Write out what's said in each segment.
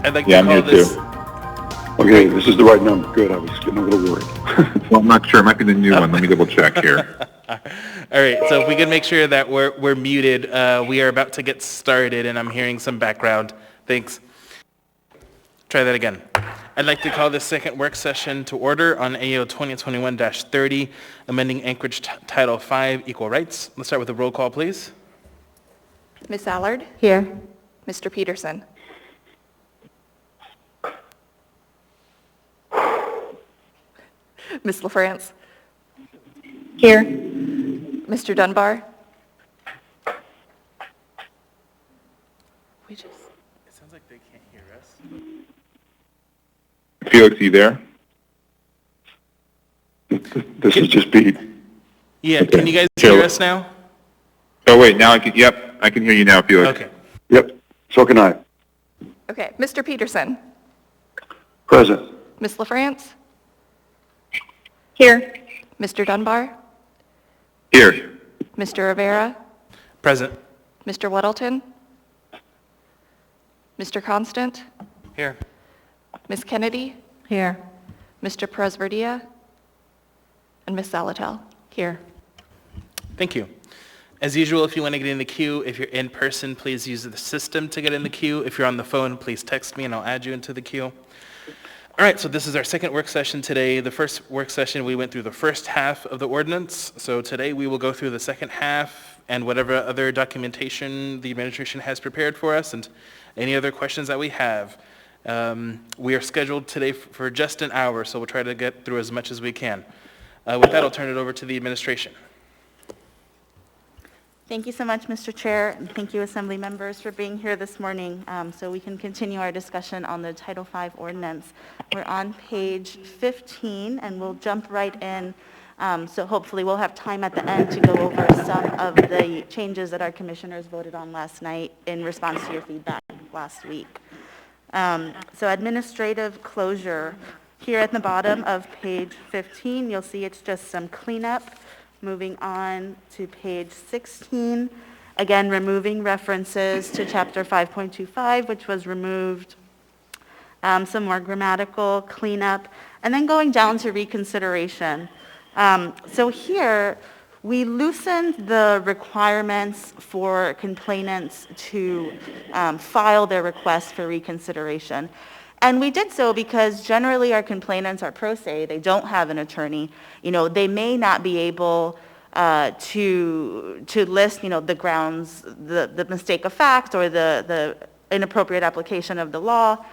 I'd like Yeah, to I'm call here this. too. Okay, this is the right number. Good, I was getting a little worried. Well, I'm not sure. It might be the new one. Let me double check here. All right, so if we can make sure that we're muted, we are about to get started, and I'm hearing some background. Thanks. Try that again. I'd like to call this second work session to order on AO 2021-30, amending Anchorage Title 5, Equal Rights. Let's start with a roll call, please. Ms. Allard? Here. Mr. Peterson? Ms. LaFrance? Here. Mr. Dunbar? It sounds like they can't hear us. Felix, you there? This is just Pete. Yeah, can you guys hear us now? Oh, wait, now I can, yep, I can hear you now, Felix. Okay. Yep, so can I. Okay, Mr. Peterson? Present. Ms. LaFrance? Here. Mr. Dunbar? Here. Mr. Rivera? Present. Mr. Weddleton? Mr. Constant? Here. Ms. Kennedy? Here. Mr. Perez-Verdia? And Ms. Salatel? Here. Thank you. As usual, if you want to get in the queue, if you're in person, please use the system to get in the queue. If you're on the phone, please text me and I'll add you into the queue. All right, so this is our second work session today. The first work session, we went through the first half of the ordinance. So today we will go through the second half and whatever other documentation the administration has prepared for us and any other questions that we have. We are scheduled today for just an hour, so we'll try to get through as much as we can. With that, I'll turn it over to the administration. Thank you so much, Mr. Chair, and thank you, Assembly members, for being here this morning so we can continue our discussion on the Title V ordinance. We're on page 15, and we'll jump right in. So hopefully we'll have time at the end to go over some of the changes that our commissioners voted on last night in response to your feedback last week. So administrative closure. Here at the bottom of page 15, you'll see it's just some cleanup. Moving on to page 16, again, removing references to Chapter 5.25, which was removed, some more grammatical cleanup, and then going down to reconsideration. So here, we loosened the requirements for complainants to file their request for reconsideration. And we did so because generally our complainants are pro se, they don't have an attorney. You know, they may not be able to list, you know, the grounds, the mistake of fact or the inappropriate application of the law.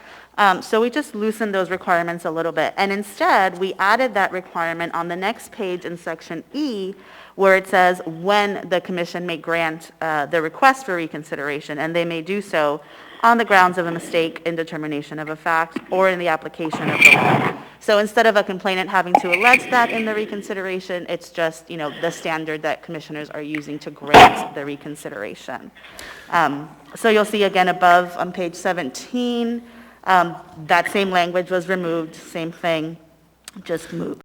So we just loosened those requirements a little bit. And instead, we added that requirement on the next page in section E, where it says when the commission may grant the request for reconsideration, and they may do so on the grounds of a mistake in determination of a fact or in the application of the law. So instead of a complainant having to allege that in the reconsideration, it's just, you know, the standard that commissioners are using to grant the reconsideration. So you'll see again above on page 17, that same language was removed, same thing, just moved,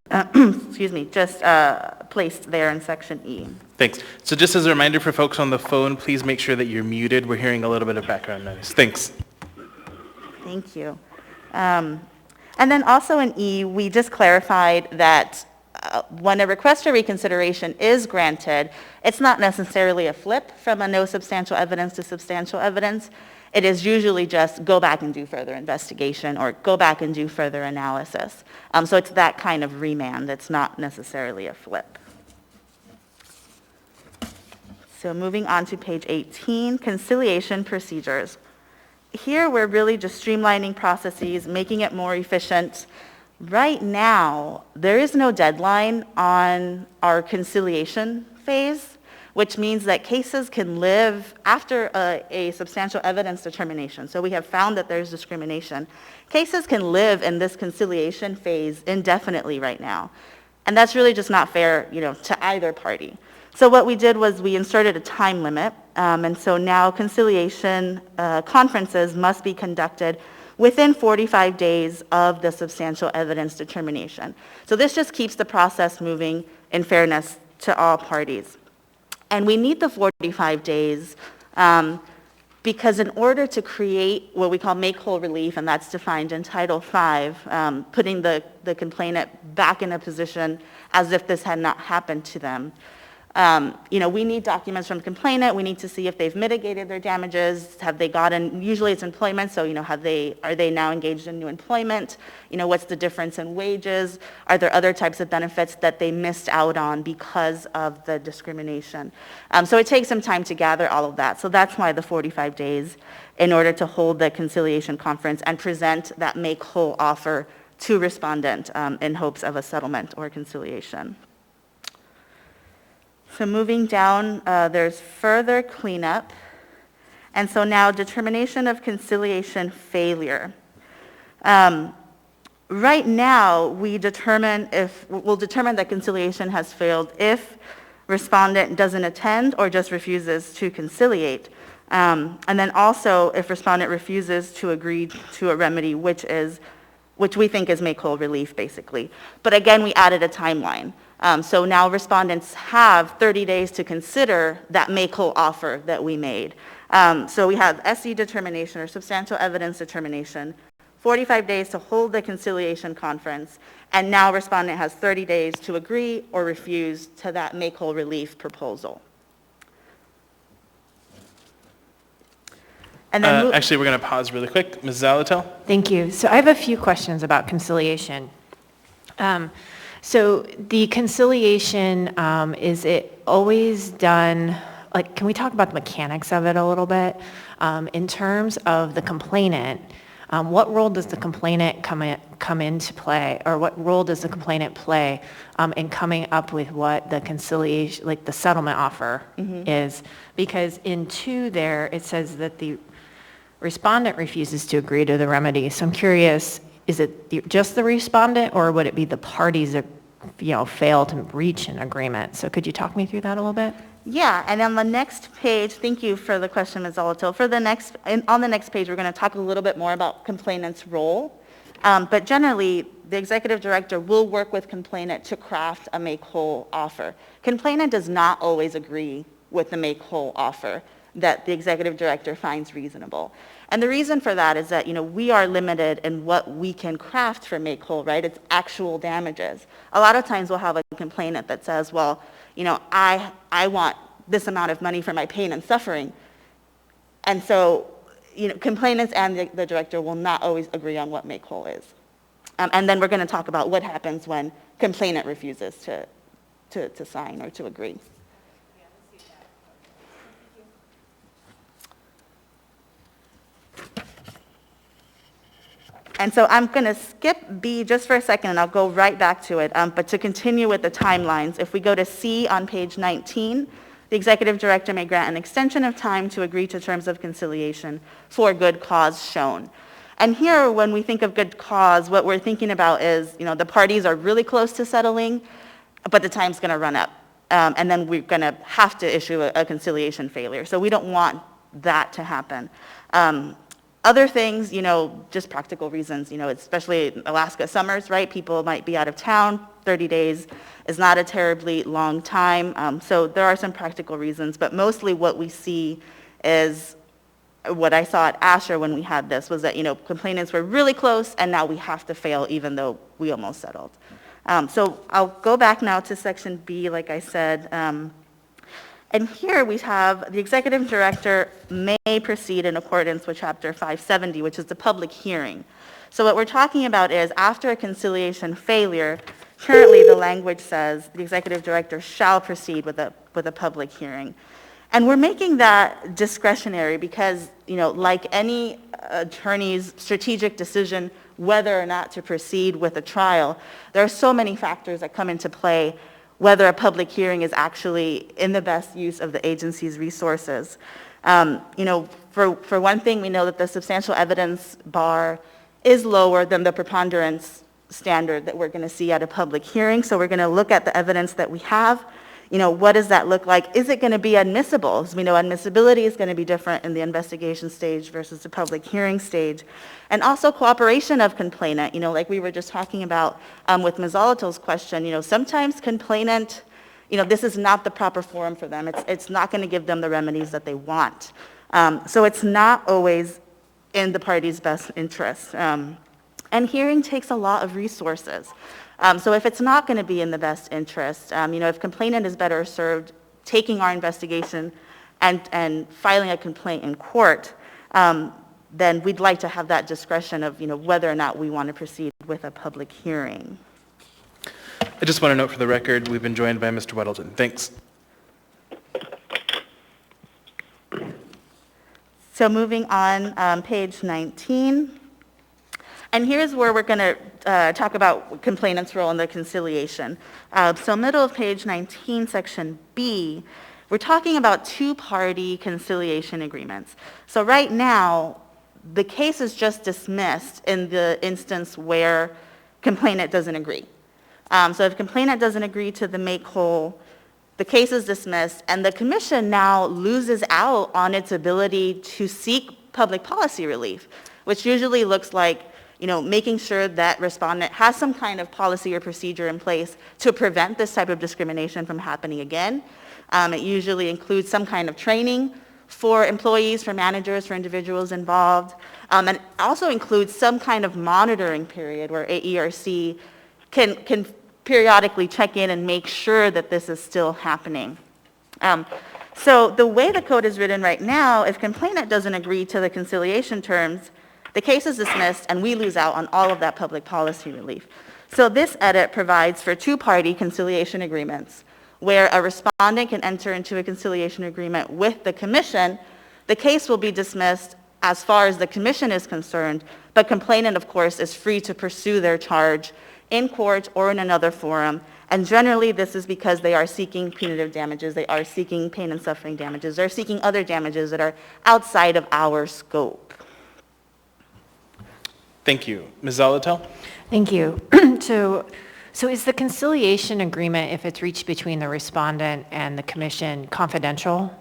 placed there in section E. Thanks. So just as a reminder for folks on the phone, please make sure that you're muted. We're hearing a little bit of background noise. Thanks. Thank you. And then also in E, we just clarified that when a request for reconsideration is granted, it's not necessarily a flip from a no substantial evidence to substantial evidence. It is usually just go back and do further investigation or go back and do further analysis. So it's that kind of remand. It's not necessarily a flip. So moving on to page 18, conciliation procedures. Here we're really just streamlining processes, making it more efficient. Right now, there is no deadline on our conciliation phase, which means that cases can live after a substantial evidence determination. So we have found that there's discrimination. Cases can live in this conciliation phase indefinitely right now. And that's really just not fair, you know, to either party. So what we did was we inserted a time limit, and so now conciliation conferences must be conducted within 45 days of the substantial evidence determination. So this just keeps the process moving in fairness to all parties. And we need the 45 days because in order to create what we call make whole relief, and that's defined in Title V, putting the complainant back in a position as if this had not happened to them, we need documents from the complainant. We need to see if they've mitigated their damages. Have they gotten, usually it's employment, so, are they now engaged in new employment? What's the difference in wages? Are there other types of benefits that they missed out on because of the discrimination? So it takes some time to gather all of that. So that's why the 45 days in order to hold the conciliation conference and present that make whole offer to respondent in hopes of a settlement or conciliation. So moving down, there's further cleanup. And so now determination of conciliation failure. Right now, we'll determine that conciliation has failed if respondent doesn't attend or just refuses to conciliate. And then also if respondent refuses to agree to a remedy, which we think is make whole relief, basically. But again, we added a timeline. So now respondents have 30 days to consider that make whole offer that we made. So we have SE determination or substantial evidence determination, 45 days to hold the conciliation conference, and now respondent has 30 days to agree or refuse to that make whole relief proposal. And then Actually, we're going to pause really quick. Ms. Zalatel? Thank you. So I have a few questions about conciliation. So the conciliation, is it always done, can we talk about the mechanics of it a little bit? In terms of the complainant, what role does the complainant come into play, or what role does the complainant play in coming up with what the conciliation, the settlement offer is? Because in 2 there, it says that the respondent refuses to agree to the remedy. So I'm curious, is it just the respondent, or would it be the parties that, fail to reach an agreement? So could you talk me through that a little bit? Yeah, and on the next page, thank you for the question, Ms. Zalatil. On the next page, we're going to talk a little bit more about complainant's role. But generally, the executive director will work with complainant to craft a make whole offer. Complainant does not always agree with the make whole offer that the executive director finds reasonable. And the reason for that is that, we are limited in what we can craft for make whole, right? It's actual damages. A lot of times we'll have a complainant that says, well, I want this amount of money for my pain and suffering. And so, complainants and the director will not always agree on what make whole is. And then we're going to talk about what happens when complainant refuses to sign or to agree. And so I'm going to skip B just for a second, and I'll go right back to it. But to continue with the timelines, if we go to C on page 19, the executive director may grant an extension of time to agree to terms of conciliation for good cause shown. And here, when we think of good cause, what we're thinking about is, the parties are really close to settling, but the time's going to run up. And then we're going to have to issue a conciliation failure. So we don't want that to happen. Other things, just practical reasons, especially Alaska summers, right? People might be out of town. 30 days is not a terribly long time. So there are some practical reasons, but mostly what we see is what I saw at Asher when we had this was that, complainants were really close, and now we have to fail even though we almost settled. So I'll go back now to section B, like I said. And here we have the executive director may proceed in accordance with Chapter 570, which is the public hearing. So what we're talking about is after a conciliation failure, currently the language says the executive director shall proceed with a public hearing. And we're making that discretionary because, like any attorney's strategic decision whether or not to proceed with a trial, there are so many factors that come into play whether a public hearing is actually in the best use of the agency's resources. For one thing, we know that the substantial evidence bar is lower than the preponderance standard that we're going to see at a public hearing. So we're going to look at the evidence that we have. What does that look like? Is it going to be admissible? As we know, admissibility is going to be different in the investigation stage versus the public hearing stage. And also cooperation of complainant, like we were just talking about with Ms. Zalatil's question, sometimes complainant, this is not the proper forum for them. It's not going to give them the remedies that they want. So it's not always in the party's best interest. And hearing takes a lot of resources. So if it's not going to be in the best interest, if complainant is better served taking our investigation and filing a complaint in court, then we'd like to have that discretion of, whether or not we want to proceed with a public hearing. I just want to note for the record, we've been joined by Mr. Weddleton. Thanks. So moving on, page 19. And here's where we're going to talk about complainant's role in the conciliation. So middle of page 19, section B, we're talking about two-party conciliation agreements. So right now, the case is just dismissed in the instance where complainant doesn't agree. So if complainant doesn't agree to the make whole, the case is dismissed, and the commission now loses out on its ability to seek public policy relief, which usually looks like, making sure that respondent has some kind of policy or procedure in place to prevent this type of discrimination from happening again. It usually includes some kind of training for employees, for managers, for individuals involved, and it also includes some kind of monitoring period where AERC can periodically check in and make sure that this is still happening. So the way the code is written right now, if complainant doesn't agree to the conciliation terms, the case is dismissed and we lose out on all of that public policy relief. So this edit provides for two-party conciliation agreements where a respondent can enter into a conciliation agreement with the commission. The case will be dismissed as far as the commission is concerned, but complainant, of course, is free to pursue their charge in court or in another forum. And generally, this is because they are seeking punitive damages, they are seeking pain and suffering damages, they're seeking other damages that are outside of our scope. Thank you. Ms. Zolotel? Thank you. So is the conciliation agreement, if it's reached between the respondent and the commission, confidential?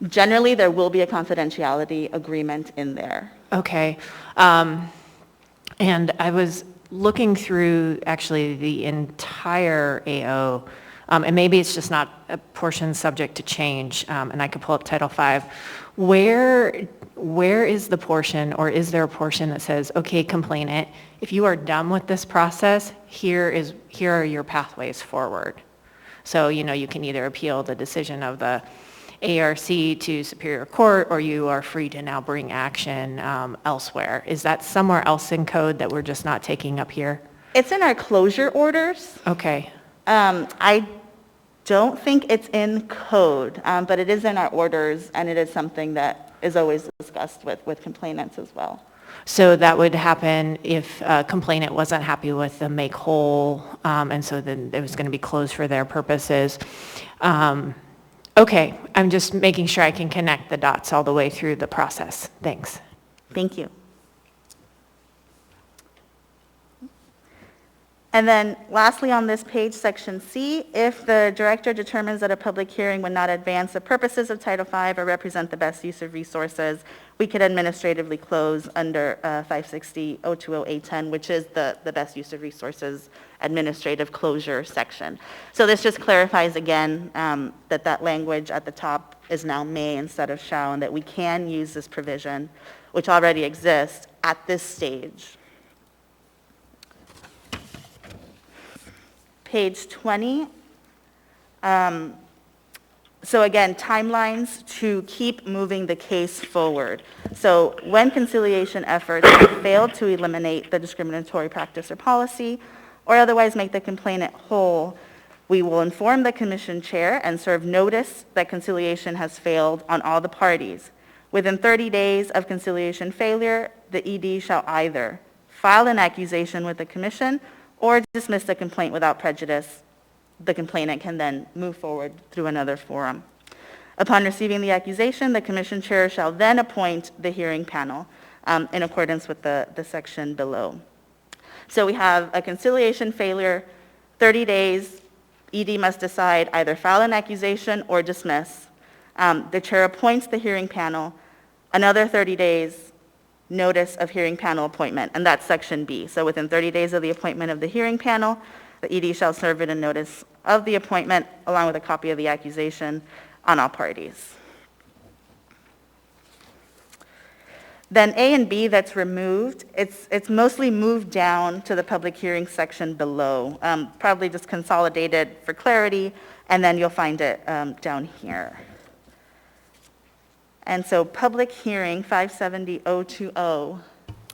Generally, there will be a confidentiality agreement in there. Okay. And I was looking through actually the entire AO, and maybe it's just not a portion subject to change, and I could pull up Title V. Where is the portion, or is there a portion that says, okay, complainant, if you are done with this process, here are your pathways forward. So, you can either appeal the decision of the ARC to Superior Court, or you are free to now bring action elsewhere. Is that somewhere else in code that we're just not taking up here? It's in our closure orders. Okay. I don't think it's in code, but it is in our orders, and it is something that is always discussed with complainants as well. So that would happen if a complainant wasn't happy with the make whole, and so then it was going to be closed for their purposes. Okay, I'm just making sure I can connect the dots all the way through the process. Thanks. Thank you. And then lastly on this page, section C, if the director determines that a public hearing would not advance the purposes of Title V or represent the best use of resources, we could administratively close under 560-020-A10, which is the best use of resources administrative closure section. So this just clarifies again that language at the top is now may instead of shall, and that we can use this provision, which already exists, at this stage. Page 20. So again, timelines to keep moving the case forward. So when conciliation efforts have failed to eliminate the discriminatory practice or policy, or otherwise make the complainant whole, we will inform the commission chair and serve notice that conciliation has failed on all the parties. Within 30 days of conciliation failure, the ED shall either file an accusation with the commission or dismiss the complaint without prejudice. The complainant can then move forward through another forum. Upon receiving the accusation, the commission chair shall then appoint the hearing panel in accordance with the section below. So we have a conciliation failure, 30 days, ED must decide either file an accusation or dismiss. The chair appoints the hearing panel, another 30 days, notice of hearing panel appointment, and that's section B. So within 30 days of the appointment of the hearing panel, the ED shall serve it a notice of the appointment along with a copy of the accusation on all parties. Then A and B that's removed, it's mostly moved down to the public hearing section below, probably just consolidated for clarity, and then you'll find it down here. And so public hearing 570-020.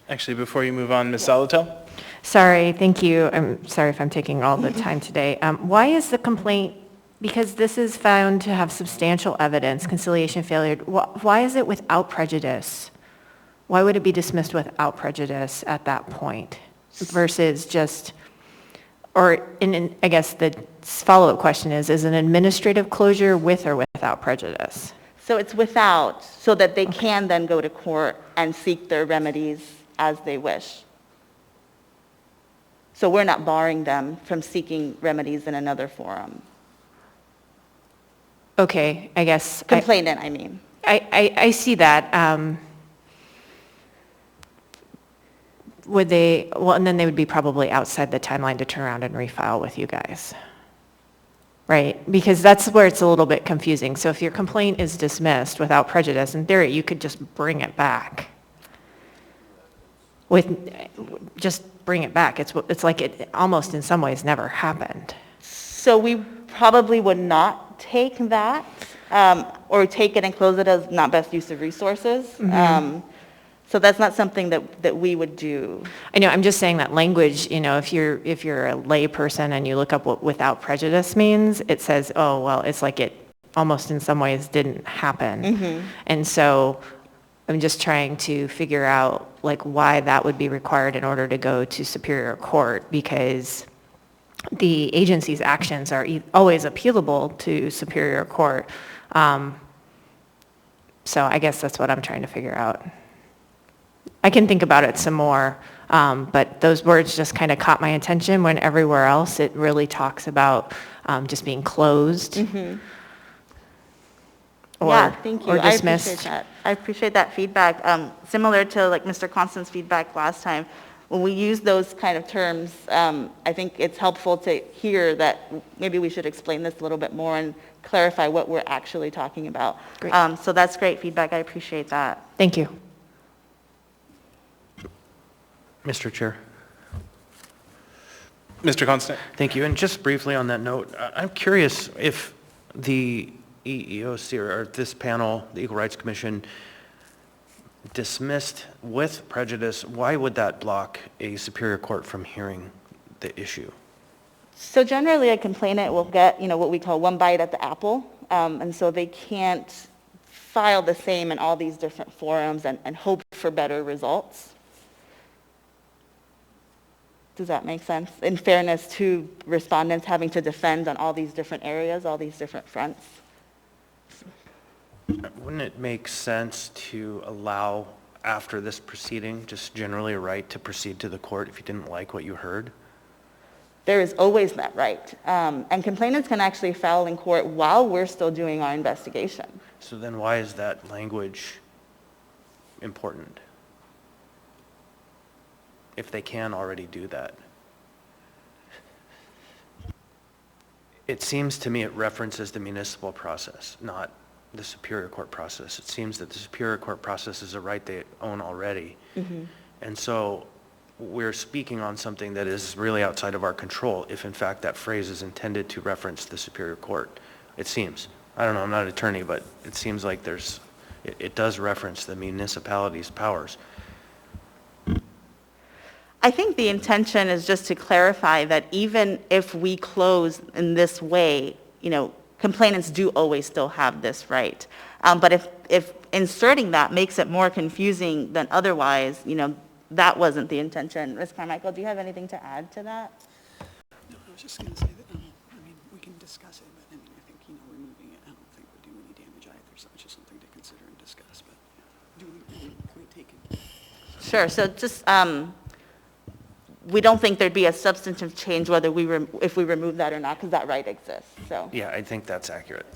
Actually, before you move on, Ms. Salatel? Sorry, thank you. I'm sorry if I'm taking all the time today. Why is the complaint, because this is found to have substantial evidence, conciliation failure, why is it without prejudice? Why would it be dismissed without prejudice at that point versus just, or I guess the follow-up question is an administrative closure with or without prejudice? So it's without, so that they can then go to court and seek their remedies as they wish. So we're not barring them from seeking remedies in another forum. Okay, I guess. Complainant, I mean. I see that. Would they, well, and then they would be probably outside the timeline to turn around and refile with you guys, right? Because that's where it's a little bit confusing. So if your complaint is dismissed without prejudice, in theory, you could just bring it back. Just bring it back. It's like it almost in some ways never happened. So we probably would not take that, or take it and close it as not best use of resources. So that's not something that we would do. I know, I'm just saying that language, if you're a lay person and you look up what without prejudice means, it says, oh, well, it's like it almost in some ways didn't happen. And so I'm just trying to figure out like why that would be required in order to go to Superior Court, because the agency's actions are always appealable to Superior Court. So I guess that's what I'm trying to figure out. I can think about it some more, but those words just kind of caught my attention when everywhere else it really talks about just being closed. Yeah, thank you. Or I dismissed. appreciate that. I appreciate that feedback. Similar to like Mr. Constant's feedback last time, when we use those kind of terms, I think it's helpful to hear that maybe we should explain this a little bit more and clarify what we're actually talking about. Great. So that's great feedback. I appreciate that. Thank you. Mr. Chair. Mr. Constant? Thank you. And just briefly on that note, I'm curious if the EEOC or this panel, the Equal Rights Commission, dismissed with prejudice, why would that block a Superior Court from hearing the issue? So generally, a complainant will get, what we call one bite at the apple, and so they can't file the same in all these different forums and hope for better results. Does that make sense? In fairness to respondents having to defend on all these different areas, all these different fronts. Wouldn't it make sense to allow, after this proceeding, just generally a right to proceed to the court if you didn't like what you heard? There is always that right. And complainants can actually file in court while we're still doing our investigation. So then why is that language important? If they can already do that. It seems to me it references the municipal process, not the Superior Court process. It seems that the Superior Court process is a right they own already. And so we're speaking on something that is really outside of our control if in fact that phrase is intended to reference the Superior Court. It seems. I don't know, I'm not an attorney, but it seems like it does reference the municipality's powers. I think the intention is just to clarify that even if we close in this way, complainants do always still have this right. But if inserting that makes it more confusing than otherwise, that wasn't the intention. Ms. Carmichael, do you have anything to add to that? No, I was just going to say that, we can discuss it, but I think, removing it, I don't think would do any damage either, so it's just something to consider and discuss, but can we take it? Sure, so just, we don't think there'd be a substantive change whether if we remove that or not, because that right exists, so. Yeah, I think that's accurate.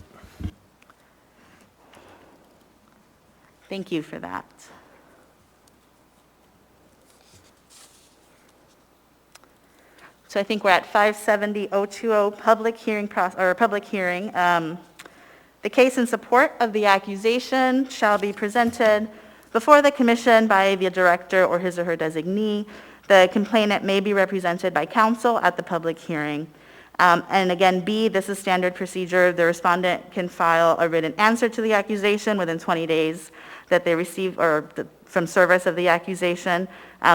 Thank you for that. So I think we're at 570-020, public hearing. The case in support of the accusation shall be presented before the commission by the director or his or her designee. The complainant may be represented by counsel at the public hearing. And again, B, this is standard procedure. The respondent can file a written answer to the accusation within 20 days that they receive from service of the accusation.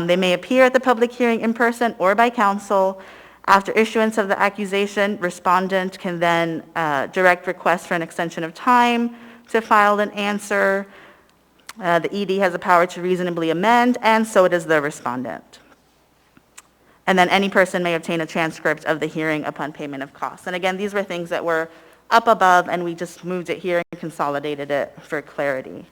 They may appear at the public hearing in person or by counsel. After issuance of the accusation, respondent can then direct request for an extension of time to file an answer. The ED has the power to reasonably amend, and so does the respondent. And then any person may obtain a transcript of the hearing upon payment of costs. And again, these were things that were up above, and we just moved it here and consolidated it for clarity.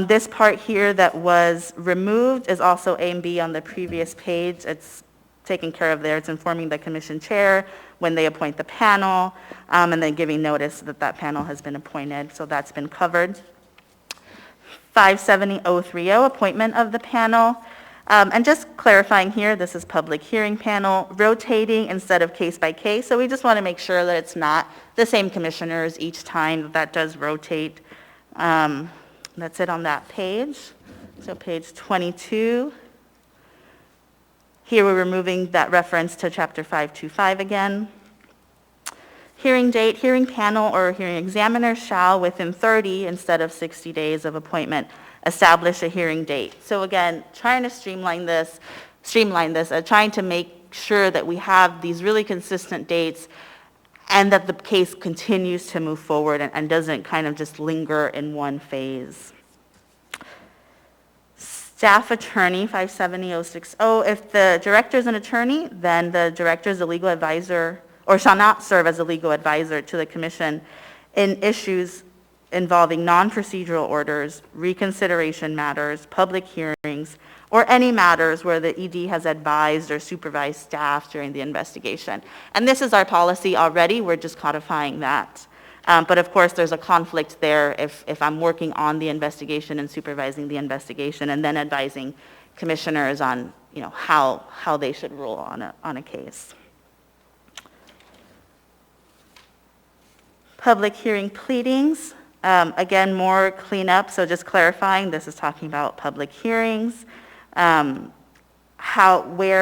This part here that was removed is also A and B on the previous page. It's taken care of there. It's informing the commission chair when they appoint the panel, and then giving notice that that panel has been appointed. So that's been covered. 57030, appointment of the panel. And just clarifying here, this is public hearing panel, rotating instead of case by case. So we just want to make sure that it's not the same commissioners each time. That does rotate. That's it on that page. So page 22. Here we're removing that reference to Chapter 525 again. Hearing date, hearing panel or hearing examiner shall, within 30 instead of 60 days of appointment, establish a hearing date. So again, trying to streamline this, trying to make sure that we have these really consistent dates and that the case continues to move forward and doesn't kind of just linger in one phase. Staff attorney, 570060. If the director is an attorney, then the director is a legal advisor or shall not serve as a legal advisor to the commission in issues involving non-procedural orders, reconsideration matters, public hearings, or any matters where the ED has advised or supervised staff during the investigation. And this is our policy already. We're just codifying that. But of course, there's a conflict there if I'm working on the investigation and supervising the investigation and then advising commissioners on, how they should rule on a case. Public hearing pleadings. Again, more cleanup, so just clarifying, this is talking about public hearings, where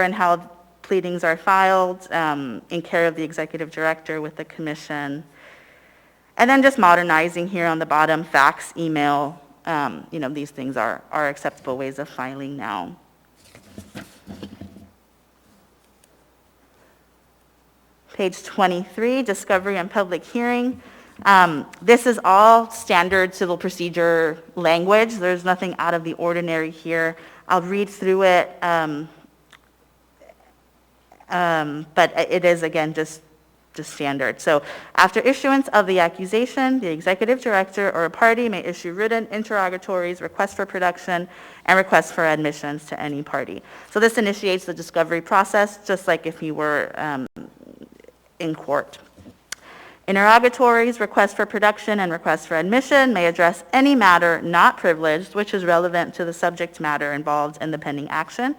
and how pleadings are filed in care of the executive director with the commission. And then just modernizing here on the bottom, fax, email, these things are acceptable ways of filing now. Page 23, discovery and public hearing. This is all standard civil procedure language. There's nothing out of the ordinary here. I'll read through it, but it is, again, just standard. So after issuance of the accusation, the executive director or a party may issue written interrogatories, requests for production, and requests for admissions to any party. So this initiates the discovery process, just like if you were in court. Interrogatories, requests for production, and requests for admission may address any matter not privileged, which is relevant to the subject matter involved in the pending action.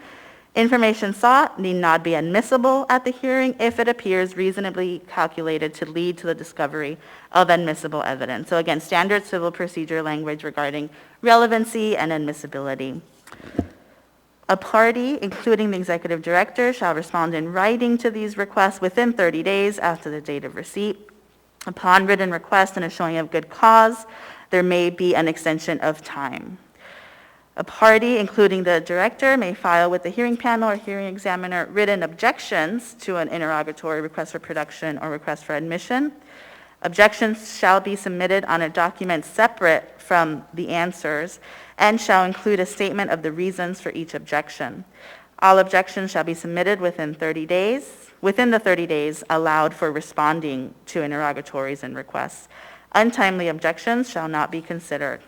Information sought need not be admissible at the hearing if it appears reasonably calculated to lead to the discovery of admissible evidence. So again, standard civil procedure language regarding relevancy and admissibility. A party, including the executive director, shall respond in writing to these requests within 30 days after the date of receipt. Upon written request and a showing of good cause, there may be an extension of time. A party, including the director, may file with the hearing panel or hearing examiner written objections to an interrogatory, request for production, or request for admission. Objections shall be submitted on a document separate from the answers and shall include a statement of the reasons for each objection. All objections shall be submitted within the 30 days allowed for responding to interrogatories and requests. Untimely objections shall not be considered.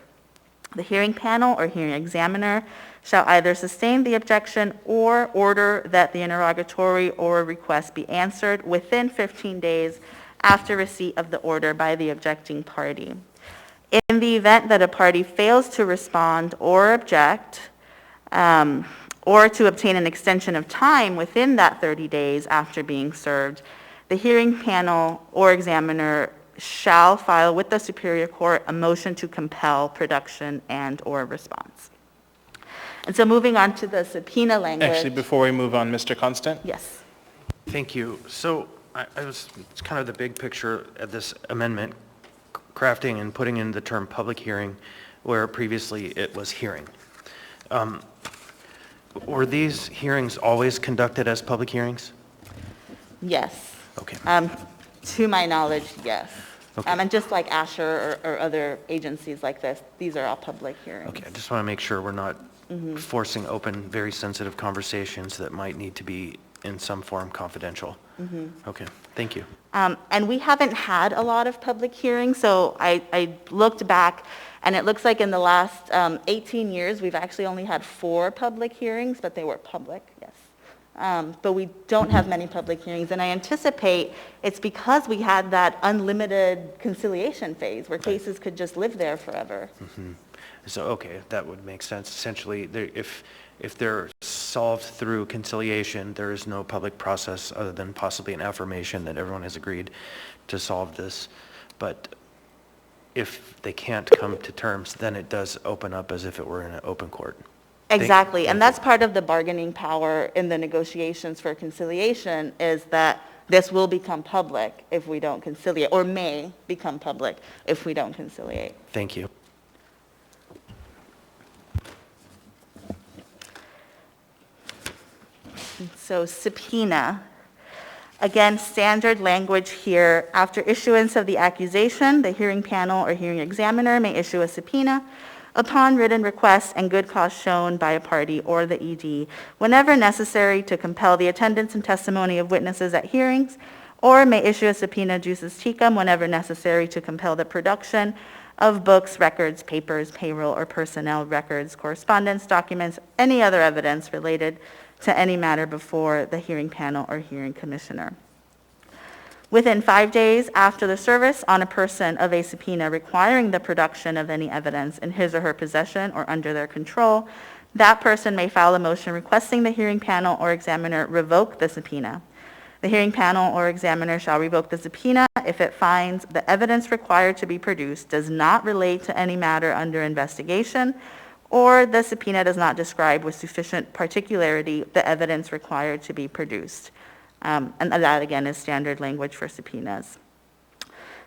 The hearing panel or hearing examiner shall either sustain the objection or order that the interrogatory or request be answered within 15 days after receipt of the order by the objecting party. In the event that a party fails to respond or object, or to obtain an extension of time within that 30 days after being served, the hearing panel or examiner shall file with the Superior Court a motion to compel production and/or response. And so moving on to the subpoena language. Actually, before we move on, Mr. Constant? Yes. Thank you. So it's kind of the big picture of this amendment, crafting and putting in the term public hearing where previously it was hearing. Were these hearings always conducted as public hearings? Yes. Okay. To my knowledge, yes. Okay. And just like Asher or other agencies like this, these are all public hearings. Okay, I just want to make sure we're not forcing open very sensitive conversations that might need to be in some form confidential. Okay, thank you. And we haven't had a lot of public hearings, so I looked back, and it looks like in the last 18 years, we've actually only had 4 public hearings, but they were public, yes. But we don't have many public hearings, and I anticipate it's because we had that unlimited conciliation phase where cases could just live there forever. So, okay, that would make sense. Essentially, if they're solved through conciliation, there is no public process other than possibly an affirmation that everyone has agreed to solve this. But if they can't come to terms, then it does open up as if it were in an open court. Exactly, and that's part of the bargaining power in the negotiations for conciliation, is that this will become public if we don't conciliate, or may become public if we don't conciliate. Thank you. So subpoena, again, standard language here. After issuance of the accusation, the hearing panel or hearing examiner may issue a subpoena upon written request and good cause shown by a party or the ED, whenever necessary to compel the attendance and testimony of witnesses at hearings, or may issue a subpoena juris tecum whenever necessary to compel the production of books, records, papers, payroll, or personnel records, correspondence, documents, any other evidence related to any matter before the hearing panel or hearing commissioner. Within 5 days after the service on a person of a subpoena requiring the production of any evidence in his or her possession or under their control, that person may file a motion requesting the hearing panel or examiner revoke the subpoena. The hearing panel or examiner shall revoke the subpoena if it finds the evidence required to be produced does not relate to any matter under investigation, or the subpoena does not describe with sufficient particularity the evidence required to be produced. And that, again, is standard language for subpoenas.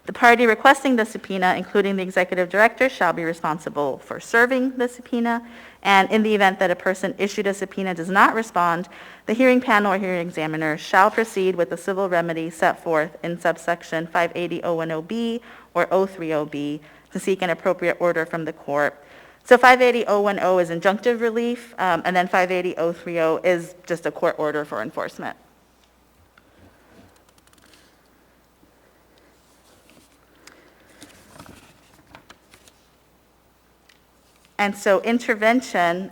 The party requesting the subpoena, including the executive director, shall be responsible for serving the subpoena, and in the event that a person issued a subpoena does not respond, the hearing panel or hearing examiner shall proceed with the civil remedy set forth in subsection 580.010B or 030B to seek an appropriate order from the court. So 580.010 is injunctive relief, and then 580.030 is just a court order for enforcement. And so intervention,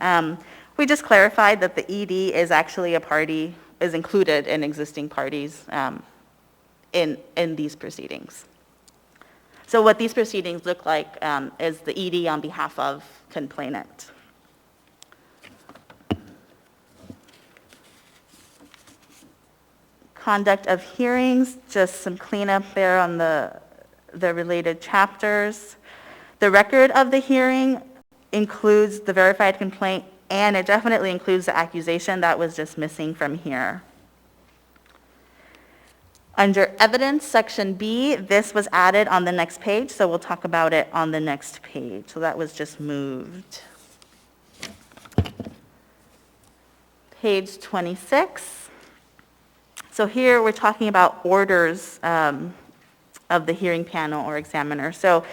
we just clarified that the ED is actually a party, is included in existing parties in these proceedings. So what these proceedings look like is the ED on behalf of complainant. Conduct of hearings, just some cleanup there on the related chapters. The record of the hearing includes the verified complaint, and it definitely includes the accusation that was just missing from here. Under evidence, section B, this was added on the next page, so we'll talk about it on the next page. So that was just moved. Page 26. So here we're talking about orders of the hearing panel or examiner. So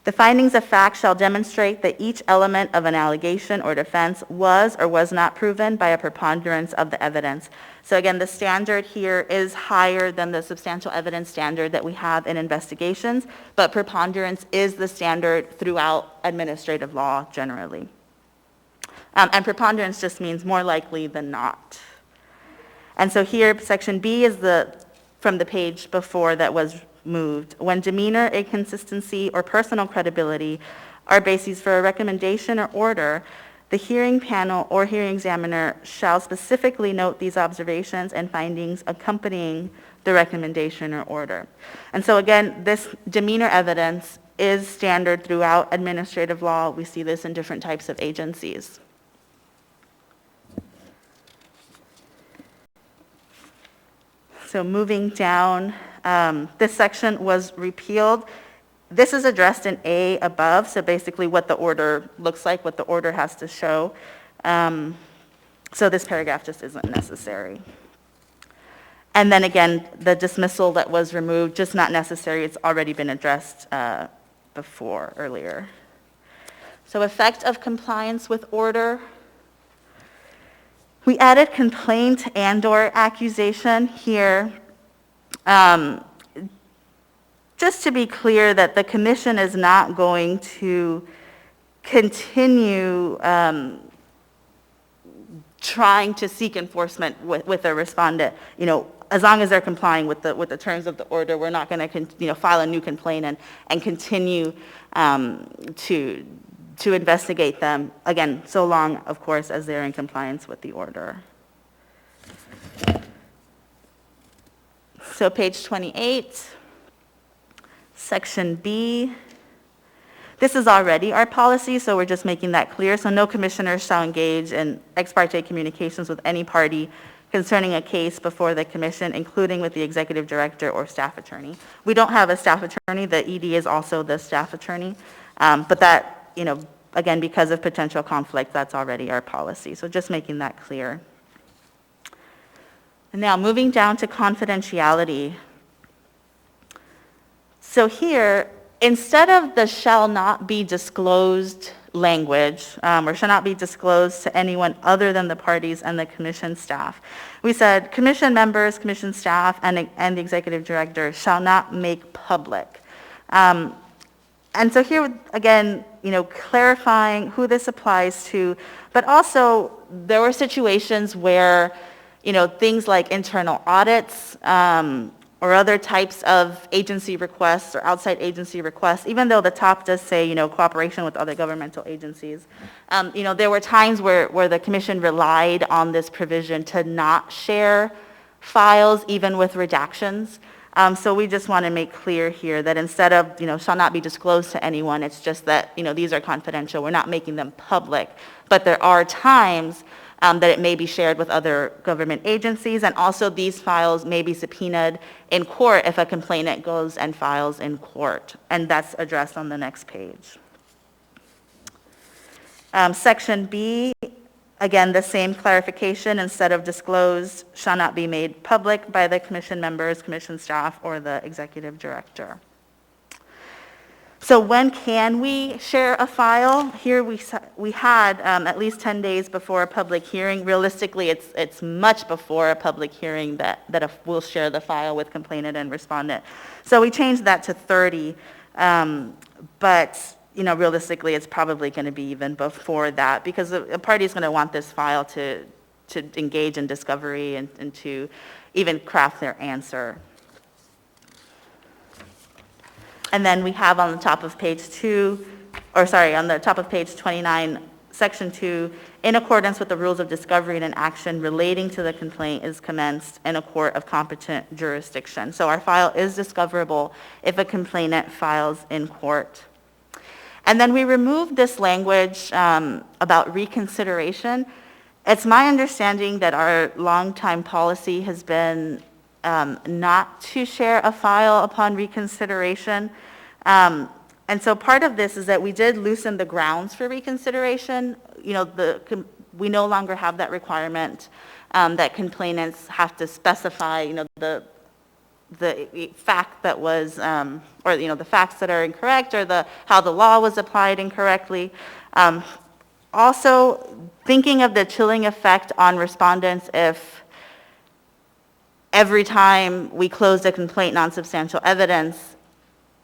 the findings of fact shall demonstrate that each element of an allegation or defense was or was not proven by a preponderance of the evidence. So again, the standard here is higher than the substantial evidence standard that we have in investigations, but preponderance is the standard throughout administrative law generally. And preponderance just means more likely than not. And so here, section B is from the page before that was moved. When demeanor, inconsistency, or personal credibility are bases for a recommendation or order, the hearing panel or hearing examiner shall specifically note these observations and findings accompanying the recommendation or order. And so again, this demeanor evidence is standard throughout administrative law. We see this in different types of agencies. So moving down, this section was repealed. This is addressed in A above, so basically what the order looks like, what the order has to show. So this paragraph just isn't necessary. And then again, the dismissal that was removed, just not necessary. It's already been addressed earlier. So effect of compliance with order. We added complaint and/or accusation here. Just to be clear that the commission is not going to continue trying to seek enforcement with a respondent. As long as they're complying with the terms of the order, we're not going to file a new complaint and continue to investigate them, again, so long, of course, as they're in compliance with the order. So page 28, section B. This is already our policy, so we're just making that clear. So no commissioner shall engage in ex parte communications with any party concerning a case before the commission, including with the executive director or staff attorney. We don't have a staff attorney. The ED is also the staff attorney. But that, again, because of potential conflict, that's already our policy. So just making that clear. And now moving down to confidentiality. So here, instead of the shall not be disclosed language, or shall not be disclosed to anyone other than the parties and the commission staff, we said commission members, commission staff, and the executive director shall not make public. And so here, again, clarifying who this applies to, but also there were situations where, things like internal audits, or other types of agency requests or outside agency requests, even though the top does say, cooperation with other governmental agencies. There were times where the commission relied on this provision to not share files, even with redactions. So we just want to make clear here that instead of, shall not be disclosed to anyone, it's just that, these are confidential. We're not making them public. But there are times that it may be shared with other government agencies, and also these files may be subpoenaed in court if a complainant goes and files in court, and that's addressed on the next page. Section B, again, the same clarification. Instead of disclosed, shall not be made public by the commission members, commission staff, or the executive director. So when can we share a file? Here we had at least 10 days before a public hearing. Realistically, it's much before a public hearing that we'll share the file with complainant and respondent. So we changed that to 30, but realistically, it's probably going to be even before that, because a party is going to want this file to engage in discovery and to even craft their answer. And then we have on the top of page 29, section 2, in accordance with the rules of discovery and an action relating to the complaint is commenced in a court of competent jurisdiction. So our file is discoverable if a complainant files in court. And then we removed this language about reconsideration. It's my understanding that our longtime policy has been not to share a file upon reconsideration. And so part of this is that we did loosen the grounds for reconsideration. We no longer have that requirement that complainants have to specify, the fact that was, or the facts that are incorrect, or how the law was applied incorrectly. Also, thinking of the chilling effect on respondents if every time we closed a complaint on substantial evidence,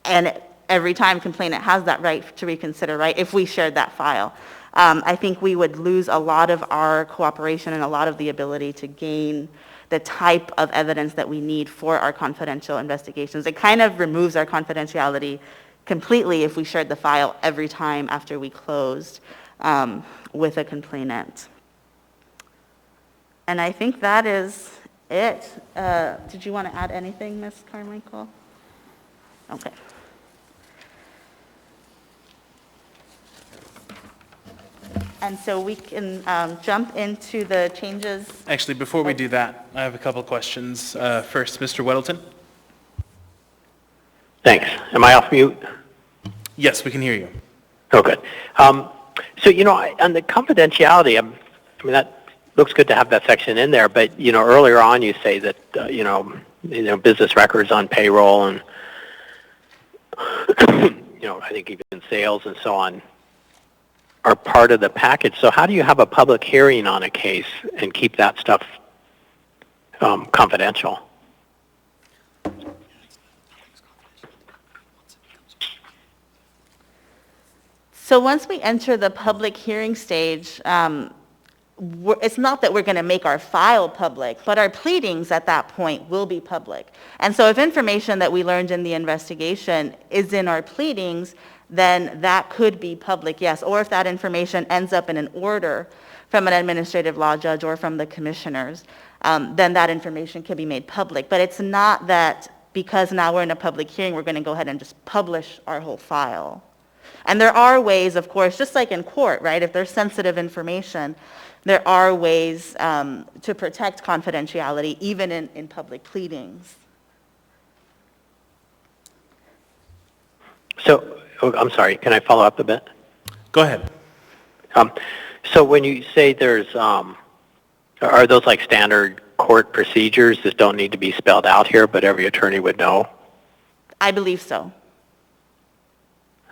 and every time complainant has that right to reconsider, right, if we shared that file. I think we would lose a lot of our cooperation and a lot of the ability to gain the type of evidence that we need for our confidential investigations. It kind of removes our confidentiality completely if we shared the file every time after we closed with a complainant. And I think that is it. Did you want to add anything, Ms. Carmichael? Okay. And so we can jump into the changes. Actually, before we do that, I have a couple questions. First, Mr. Weddleton? Thanks. Am I off mute? Yes, we can hear you. Oh, good. So, on the confidentiality, I mean, that looks good to have that section in there, but, earlier on you say that, business records on payroll and, I think even sales and so on are part of the package. So how do you have a public hearing on a case and keep that stuff confidential? So once we enter the public hearing stage, it's not that we're going to make our file public, but our pleadings at that point will be public. And so if information that we learned in the investigation is in our pleadings, then that could be public, yes. Or if that information ends up in an order from an administrative law judge or from the commissioners, then that information can be made public. But it's not that because now we're in a public hearing, we're going to go ahead and just publish our whole file. And there are ways, of course, just like in court, right? If there's sensitive information, there are ways to protect confidentiality, even in public pleadings. So, I'm sorry, can I follow up a bit? Go ahead. So when you say there's, are those like standard court procedures that don't need to be spelled out here, but every attorney would know? I believe so.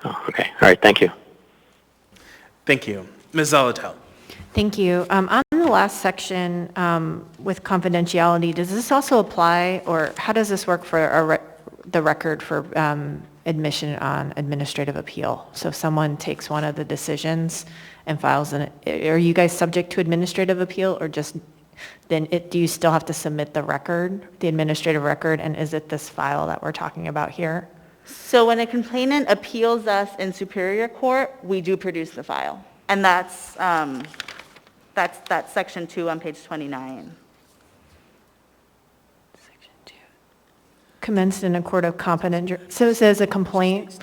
Oh, okay. All right. Thank you. Thank you. Ms. Zolotel? Thank you. On the last section with confidentiality, does this also apply, or how does this work for the record for admission on administrative appeal? So if someone takes one of the decisions and files an, are you guys subject to administrative appeal, or just then do you still have to submit the record, the administrative record, and is it this file that we're talking about here? So when a complainant appeals us in Superior Court, we do produce the file. And that's section 2 on page 29. Section 2. Commenced in a court of competent, so it says a complaint.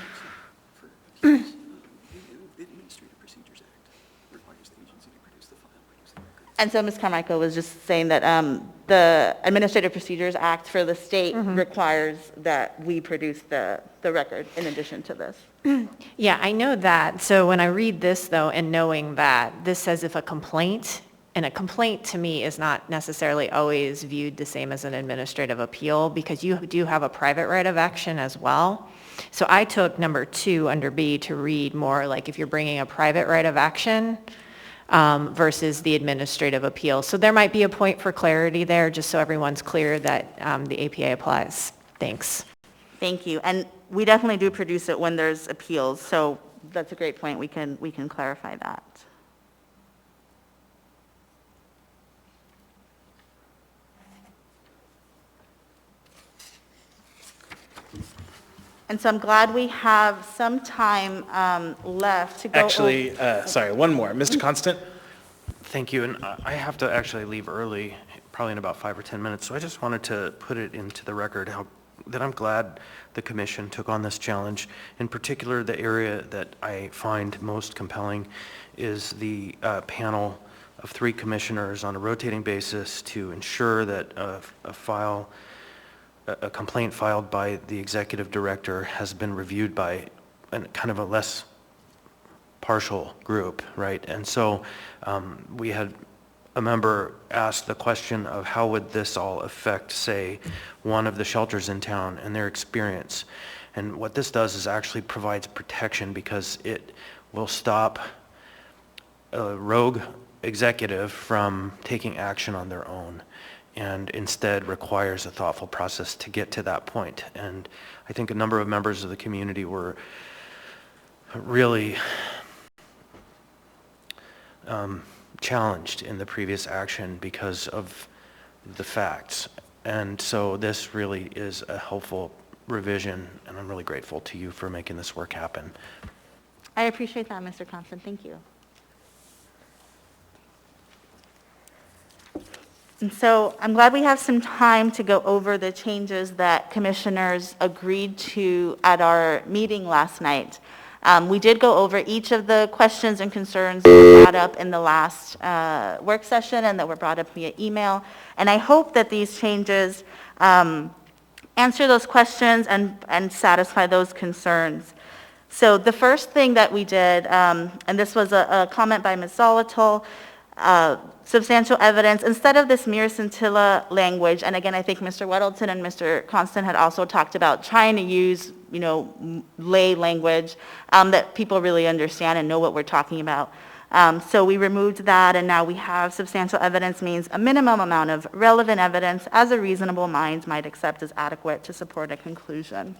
The Administrative Procedures Act requires the agency to produce the file, produce the record. And so Ms. Carmichael was just saying that the Administrative Procedures Act for the state requires that we produce the record in addition to this. Yeah, I know that. So when I read this, though, and knowing that, this says if a complaint, and a complaint to me is not necessarily always viewed the same as an administrative appeal, because you do have a private right of action as well. So I took number 2 under B to read more like if you're bringing a private right of action versus the administrative appeal. So there might be a point for clarity there, just so everyone's clear that the APA applies. Thanks. Thank you. And we definitely do produce it when there's appeals, so that's a great point. We can clarify that. And so I'm glad we have some time left to go. Actually, sorry, one more. Mr. Constant? Thank you, and I have to actually leave early, probably in about 5 or 10 minutes, so I just wanted to put it into the record that I'm glad the commission took on this challenge. In particular, the area that I find most compelling is the panel of 3 commissioners on a rotating basis to ensure that a complaint filed by the executive director has been reviewed by kind of a less partial group, right? And so we had a member ask the question of how would this all affect, say, one of the shelters in town and their experience. And what this does is actually provides protection, because it will stop a rogue executive from taking action on their own, and instead requires a thoughtful process to get to that point. And I think a number of members of the community were really challenged in the previous action because of the facts. And so this really is a helpful revision, and I'm really grateful to you for making this work happen. I appreciate that, Mr. Constant. Thank you. And so I'm glad we have some time to go over the changes that commissioners agreed to at our meeting last night. We did go over each of the questions and concerns that were brought up in the last work session and that were brought up via email. And I hope that these changes answer those questions and satisfy those concerns. So the first thing that we did, and this was a comment by Ms. Zolotul, substantial evidence, instead of this mere scintilla language, and again, I think Mr. Weddleton and Mr. Constant had also talked about trying to use, lay language that people really understand and know what we're talking about. So we removed that, and now we have substantial evidence means a minimum amount of relevant evidence as a reasonable mind might accept as adequate to support a conclusion.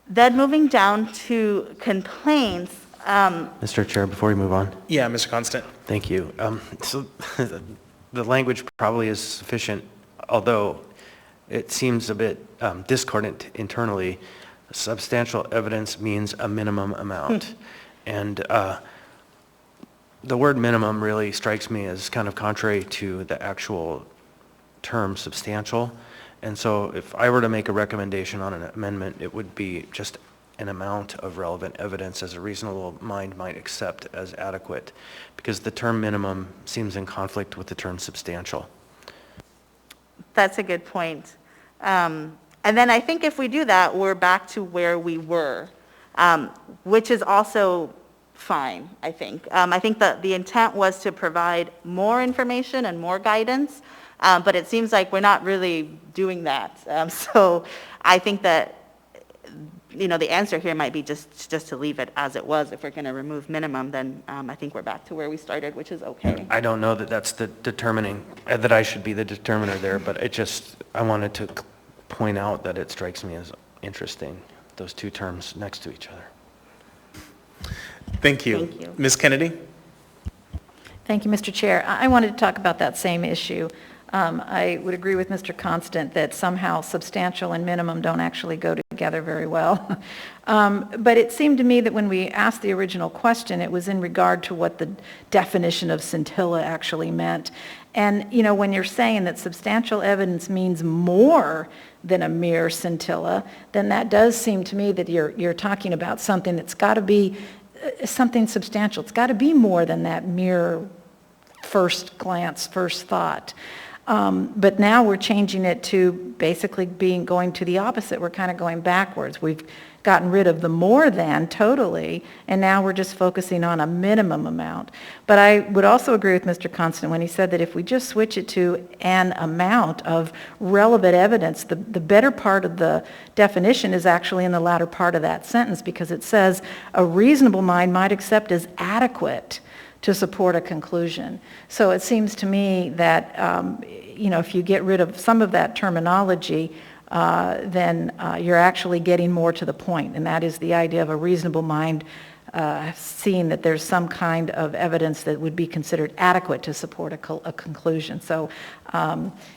Then moving down to complaints, Mr. Chair, before we move on. Yeah, Mr. Constant. Thank you. So the language probably is sufficient, although it seems a bit discordant internally. Substantial evidence means a minimum amount. And the word minimum really strikes me as kind of contrary to the actual term substantial. And so if I were to make a recommendation on an amendment, it would be just an amount of relevant evidence as a reasonable mind might accept as adequate, because the term minimum seems in conflict with the term substantial. that's a good point. And then I think if we do that, we're back to where we were, which is also fine, I think. I think that the intent was to provide more information and more guidance, but it seems like we're not really doing that. So I think that, the answer here might be just to leave it as it was. If we're going to remove minimum, then I think we're back to where we started, which is okay. I don't know that that's the determining, that I should be the determiner there, but I wanted to point out that it strikes me as interesting, those two terms next to each other. Thank you. Thank you. Ms. Kennedy? Thank you, Mr. Chair. I wanted to talk about that same issue. I would agree with Mr. Constant that somehow substantial and minimum don't actually go together very well. But it seemed to me that when we asked the original question, it was in regard to what the definition of scintilla actually meant. And, when you're saying that substantial evidence means more than a mere scintilla, then that does seem to me that you're talking about something that's got to be something substantial. It's got to be more than that mere first glance, first thought. But now we're changing it to basically going to the opposite. We're kind of going backwards. We've gotten rid of the more than totally, and now we're just focusing on a minimum amount. But I would also agree with Mr. Constant when he said that if we just switch it to an amount of relevant evidence, the better part of the definition is actually in the latter part of that sentence, because it says a reasonable mind might accept as adequate to support a conclusion. So it seems to me that, if you get rid of some of that terminology, then you're actually getting more to the point, and that is the idea of a reasonable mind seeing that there's some kind of evidence that would be considered adequate to support a conclusion. So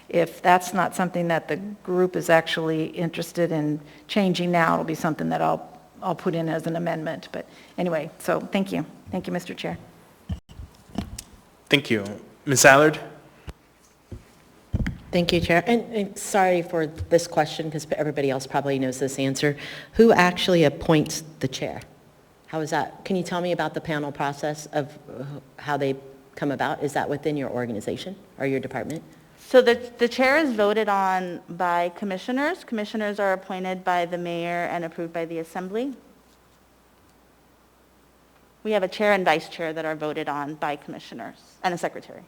if that's not something that the group is actually interested in changing now, it'll be something that I'll put in as an amendment. But anyway, so thank you. Thank you, Mr. Chair. Thank you. Ms. Allard? Thank you, Chair. And sorry for this question, because everybody else probably knows this answer. Who actually appoints the chair? How is that? Can you tell me about the panel process of how they come about? Is that within your organization or your department? So the chair is voted on by commissioners. Commissioners are appointed by the mayor and approved by the assembly. We have a chair and vice chair that are voted on by commissioners and a secretary.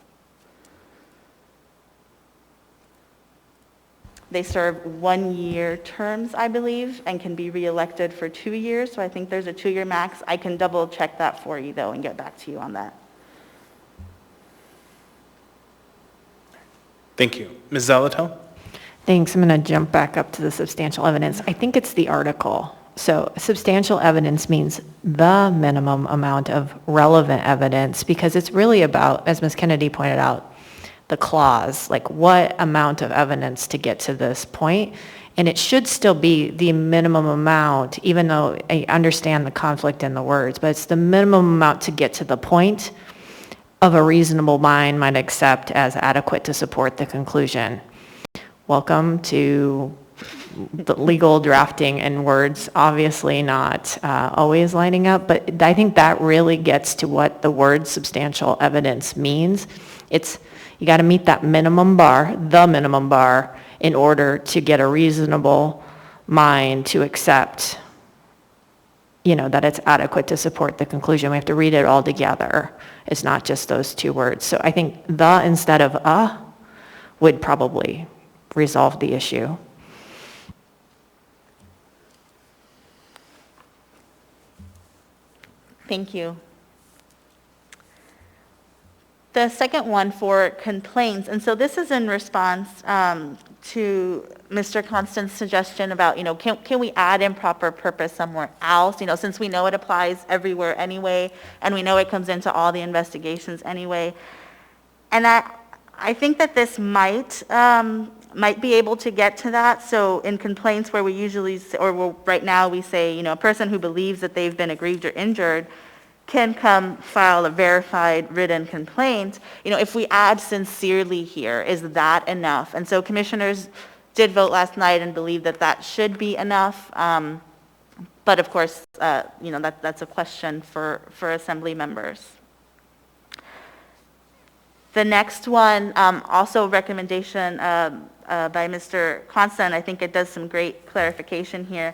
They serve 1-year terms, I believe, and can be reelected for 2 years. So I think there's a 2-year max. I can double check that for you, though, and get back to you on that. Thank you. Ms. Zolotel? Thanks. I'm going to jump back up to the substantial evidence. I think it's the article. So substantial evidence means the minimum amount of relevant evidence, because it's really about, as Ms. Kennedy pointed out, the clause, like what amount of evidence to get to this point. And it should still be the minimum amount, even though I understand the conflict in the words, but it's the minimum amount to get to the point of a reasonable mind might accept as adequate to support the conclusion. Welcome to the legal drafting and words, obviously not always lining up, but I think that really gets to what the word substantial evidence means. You got to meet that minimum bar, the minimum bar, in order to get a reasonable mind to accept, that it's adequate to support the conclusion. We have to read it all together. It's not just those two words. So I think the instead of would probably resolve the issue. Thank you. The second one for complaints, and so this is in response to Mr. Constant's suggestion about, can we add improper purpose somewhere else, since we know it applies everywhere anyway, and we know it comes into all the investigations anyway. And I think that this might be able to get to that. So in complaints where we usually, right now we say, a person who believes that they've been aggrieved or injured can come file a verified written complaint. If we add sincerely here, is that enough? And so commissioners did vote last night and believe that that should be enough. But of course, that's a question for assembly members. The next one, also recommendation by Mr. Constant, I think it does some great clarification here.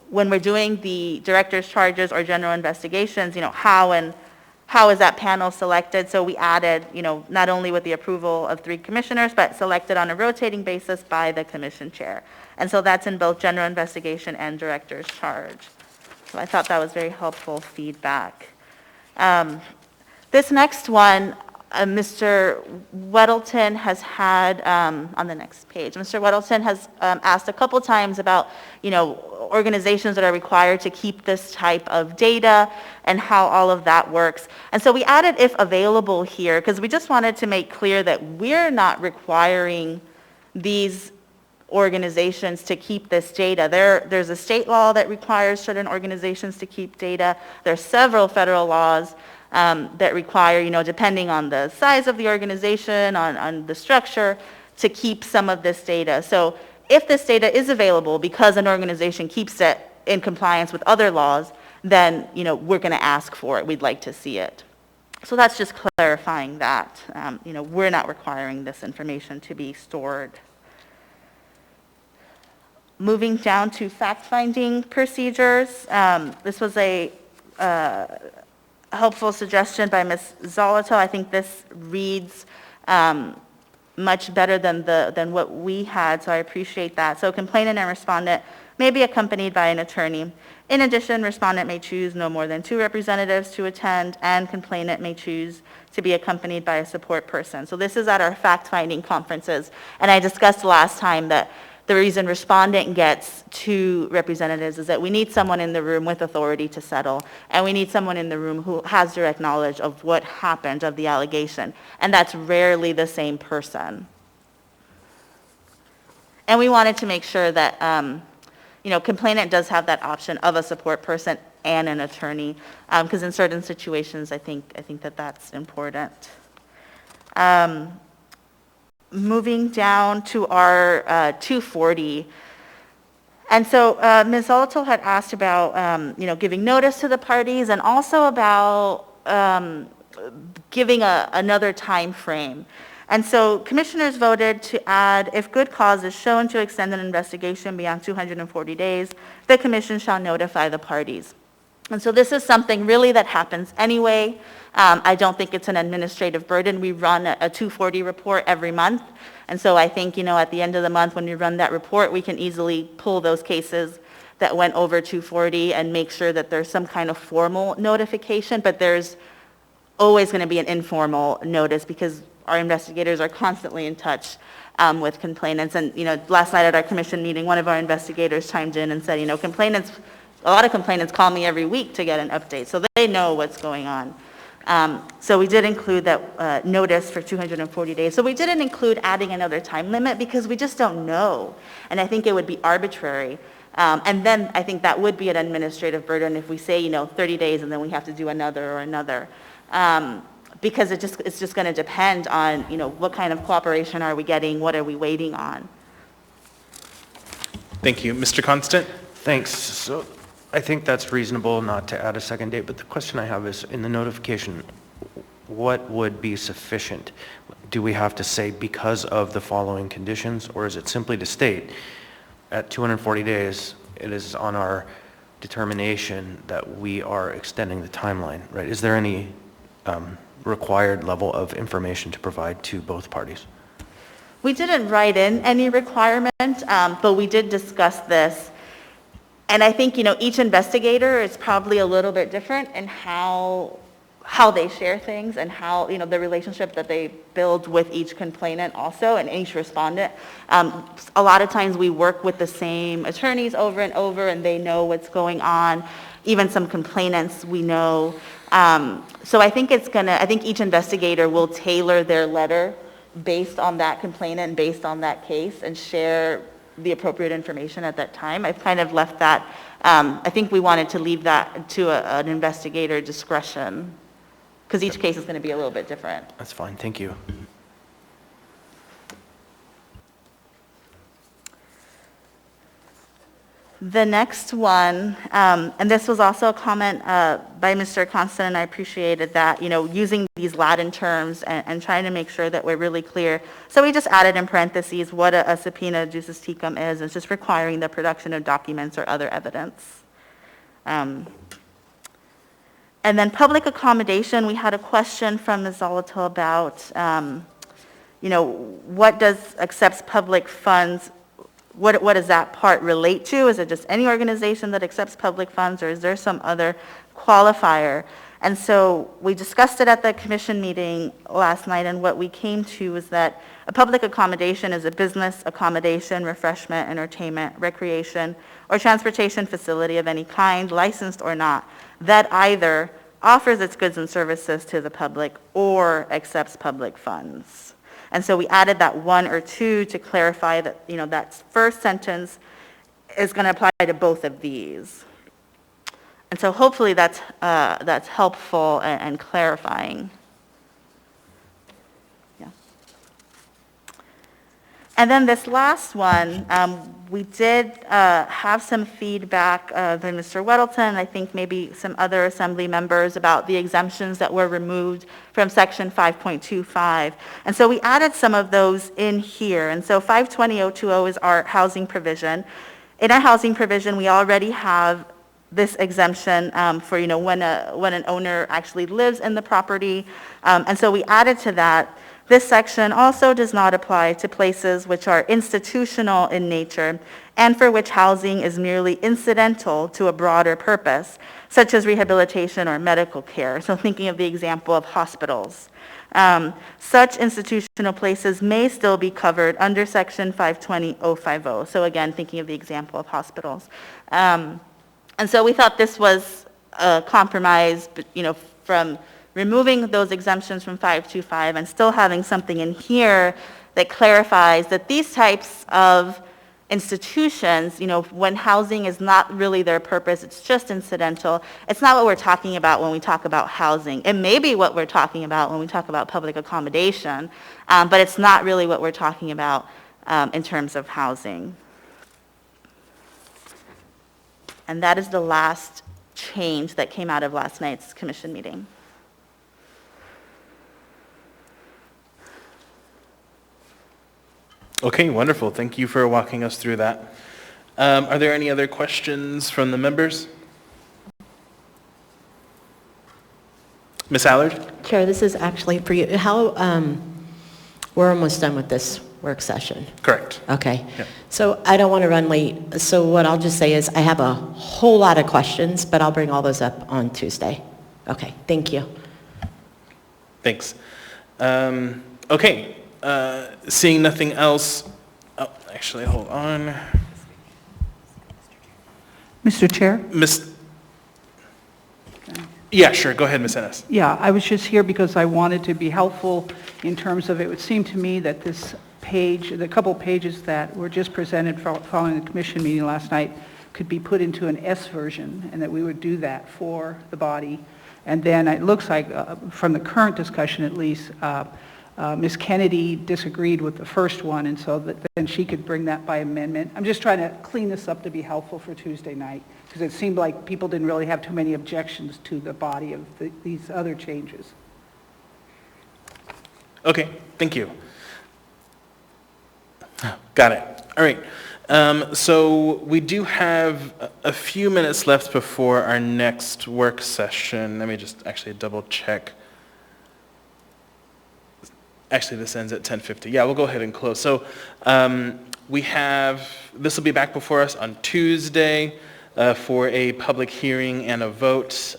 When we're doing the director's charges or general investigations, how is that panel selected? So we added, not only with the approval of 3 commissioners, but selected on a rotating basis by the commission chair. And so that's in both general investigation and director's charge. So I thought that was very helpful feedback. This next one, Mr. Weddleton has had, on the next page, Mr. Weddleton has asked a couple times about, organizations that are required to keep this type of data and how all of that works. And so we added if available here because we just wanted to make clear that we're not requiring these organizations to keep this data. There's a state law that requires certain organizations to keep data. There's several federal laws that require, depending on the size of the organization, on the structure, to keep some of this data. So if this data is available because an organization keeps it in compliance with other laws, then, we're going to ask for it. We'd like to see it. So that's just clarifying that, we're not requiring this information to be stored. Moving down to fact-finding procedures, this was a helpful suggestion by Ms. Zoloto. I think this reads much better than what we had, so I appreciate that. So complainant and respondent may be accompanied by an attorney. In addition, respondent may choose no more than 2 representatives to attend, and complainant may choose to be accompanied by a support person. So this is at our fact-finding conferences, and I discussed last time that the reason respondent gets 2 representatives is that we need someone in the room with authority to settle, and we need someone in the room who has direct knowledge of what happened, of the allegation, and that's rarely the same person. And we wanted to make sure that, complainant does have that option of a support person and an attorney, because in certain situations, I think that that's important. Moving down to our 240. And so Ms. Zoloto had asked about, giving notice to the parties and also about giving another time frame. And so commissioners voted to add, if good cause is shown to extend an investigation beyond 240 days, the commission shall notify the parties. And so this is something really that happens anyway. I don't think it's an administrative burden. We run a 240 report every month. And so I think, at the end of the month when we run that report, we can easily pull those cases that went over 240 and make sure that there's some kind of formal notification, but there's always going to be an informal notice because our investigators are constantly in touch with complainants. And, last night at our commission meeting, one of our investigators chimed in and said, a lot of complainants call me every week to get an update, so they know what's going on. So we did include that notice for 240 days. So we didn't include adding another time limit because we just don't know. And I think it would be arbitrary. And then I think that would be an administrative burden if we say, 30 days and then we have to do another or another. because it's just going to depend on, what kind of cooperation are we getting, what are we waiting on? Thank you. Mr. Constant? Thanks. So I think that's reasonable not to add a second date, but the question I have is, in the notification, what would be sufficient? Do we have to say because of the following conditions, or is it simply to state at 240 days, it is on our determination that we are extending the timeline, right? Is there any required level of information to provide to both parties? We didn't write in any requirement, but we did discuss this. And I think, each investigator is probably a little bit different in how they share things and how, the relationship that they build with each complainant also and each respondent. A lot of times we work with the same attorneys over and over, and they know what's going on. Even some complainants we know. So I think I think each investigator will tailor their letter based on that complainant and based on that case and share the appropriate information at that time. I've kind of left that, I think we wanted to leave that to an investigator discretion, because each case is going to be a little bit different. That's fine, thank you. The next one, and this was also a comment by Mr. Constant, and I appreciated that, using these Latin terms and trying to make sure that we're really clear. So we just added in parentheses what a subpoena jucis tecum is. It's just requiring the production of documents or other evidence. And then public accommodation, we had a question from Ms. Zolotil about, what does accepts public funds, what does that part relate to? Is it just any organization that accepts public funds, or is there some other qualifier? And so we discussed it at the commission meeting last night, and what we came to was that a public accommodation is a business accommodation, refreshment, entertainment, recreation, or transportation facility of any kind, licensed or not, that either offers its goods and services to the public or accepts public funds. And so we added that one or two to clarify that, that first sentence is going to apply to both of these. And so hopefully that's helpful and clarifying. Yeah. And then this last one, we did have some feedback from Mr. Weddleton, I think maybe some other assembly members, about the exemptions that were removed from section 5.25. And so we added some of those in here. And so 520.020 is our housing provision. In our housing provision, we already have this exemption for, when an owner actually lives in the property. And so we added to that. This section also does not apply to places which are institutional in nature and for which housing is merely incidental to a broader purpose, such as rehabilitation or medical care. So thinking of the example of hospitals. Such institutional places may still be covered under section 520.050. So again, thinking of the example of hospitals. And so we thought this was a compromise, from removing those exemptions from 525 and still having something in here that clarifies that these types of institutions, when housing is not really their purpose, it's just incidental. It's not what we're talking about when we talk about housing. It may be what we're talking about when we talk about public accommodation, but it's not really what we're talking about in terms of housing. And that is the last change that came out of last night's commission meeting. Okay, wonderful. Thank you for walking us through that. Are there any other questions from the members? Ms. Allard? Chair, this is actually for you. We're almost done with this work session. Correct. Okay. Yep. So I don't want to run late. So what I'll just say is I have a whole lot of questions, but I'll bring all those up on Tuesday. Okay, thank you. Thanks. Okay. Seeing nothing else, actually, hold on. Mr. Chair? Yeah, sure, go ahead, Ms. Ennis. Yeah, I was just here because I wanted to be helpful in terms of, it would seem to me that this page, the couple pages that were just presented following the commission meeting last night could be put into an S version, and that we would do that for the body. And then it looks like, from the current discussion at least, Ms. Kennedy disagreed with the first one, and so that then she could bring that by amendment. I'm just trying to clean this up to be helpful for Tuesday night, because it seemed like people didn't really have too many objections to the body of these other changes. Okay, thank you. Got it. All right. So we do have a few minutes left before our next work session. Let me just actually double check. Actually, this ends at 10:50. Yeah, we'll go ahead and close. So this will be back before us on Tuesday for a public hearing and a vote.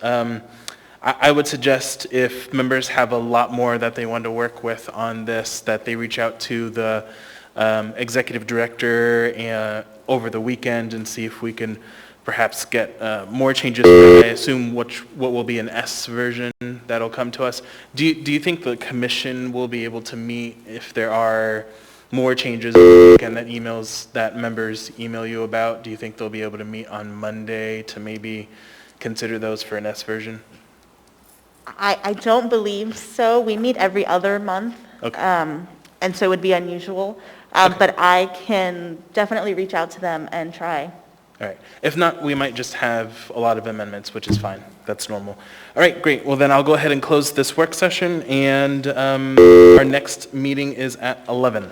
I would suggest if members have a lot more that they want to work with on this, that they reach out to the executive director over the weekend and see if we can perhaps get more changes. I assume what will be an S version that'll come to us. Do you think the commission will be able to meet if there are more changes and that members email you about? Do you think they'll be able to meet on Monday to maybe consider those for an S version? I don't believe so. We meet every other month. Okay. And so it would be unusual. Okay. But I can definitely reach out to them and try. All right. If not, we might just have a lot of amendments, which is fine. That's normal. All right, great. Well, then I'll go ahead and close this work session, and our next meeting is at 11.